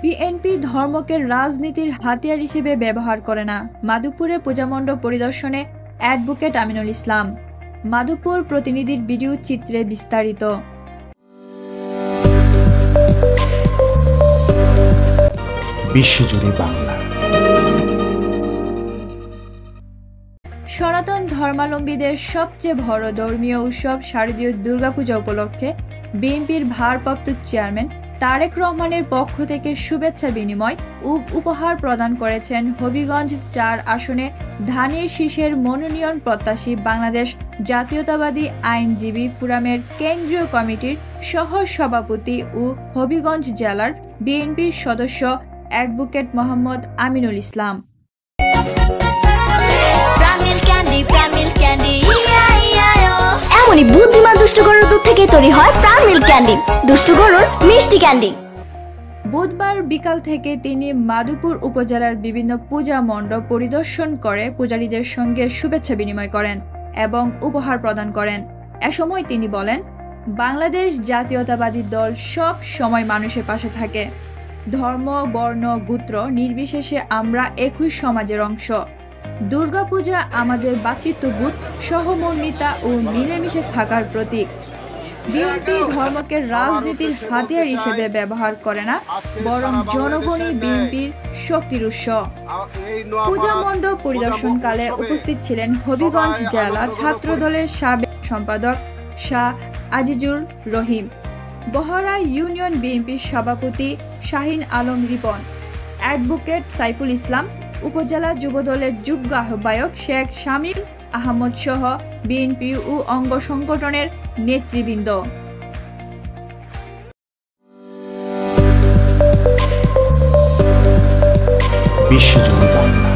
BNP ধর্মকে রাজনীতির হাতিয়ার হিসেবে ব্যবহার করে না। মাধবপুরে পূজামণ্ডপ পরিদর্শনে অ্যাডভোকেট আমিনুল ইসলাম। মাধবপুর প্রতিনিধির ভিডিও চিত্রে বিস্তারিত। বিশ্বজুড়ে বাংলা। সনাতন ধর্মাবলম্বীদের সবচেয়ে বড় ধর্মীয় উৎসব শারদীয় দুর্গাপূজা উপলক্ষে বিএনপির ভারপ্রাপ্ত চেয়ারম্যান তারেক রহমানের পক্ষ থেকে শুভেচ্ছা বিনিময় ও উপহার প্রদান করেছেন হবিগঞ্জ ৪ আসনে ধানের শীষের মনোনয়ন প্রত্যাশী বাংলাদেশ জাতীয়তাবাদী আইনজীবী ফোরামের কেন্দ্রীয় কমিটির সহ সভাপতি ও হবিগঞ্জ জেলার বিএনপির সদস্য অ্যাডভোকেট মোহাম্মদ আমিনুল ইসলাম। এমনই বুদ্ধিমান দুষ্টু গরুর দুধ থেকে তৈরি হয় প্রাণ মিল্ক ক্যান্ডি, দুষ্টু গরুর মিষ্টি ক্যান্ডি। বুধবার বিকাল থেকে তিনি মাধবপুর উপজেলার বিভিন্ন পূজা মণ্ডপ পরিদর্শন করে পূজারীদের সঙ্গে শুভেচ্ছা বিনিময় করেন এবং উপহার প্রদান করেন। এ সময় তিনি বলেন, বাংলাদেশ জাতীয়তাবাদী দল সব সময় মানুষের পাশে থাকে। ধর্ম, বর্ণ, গোত্র নির্বিশেষে আমরা একই সমাজের অংশ। দুর্গাপূজা আমাদের ভ্রাতৃত্ববোধ, সহমর্মিতা ও মিলেমিশে থাকার প্রতীক। বিএনপি ধর্মকে রাজনীতির হাতিয়ার হিসেবে ব্যবহার করে না, বরং জনগণই বিএনপির শক্তির উৎস। পূজা মণ্ডপ পরিদর্শনকালে উপস্থিত ছিলেন হবিগঞ্জ জেলা ছাত্রদলের সাবেক সম্পাদক শাহ আজিজুর রহিম, বহরা ইউনিয়ন বিএনপির সভাপতি শাহিন আলম রিপন, অ্যাডভোকেট সাইফুল ইসলাম, উপজেলা যুবদলের যুগ্ম আহ্বায়ক শেখ শামীম আহমদ সহ বিএনপি ও অঙ্গ সংগঠনের নেতৃবৃন্দ। বিশ্বজুড়ে বাংলা।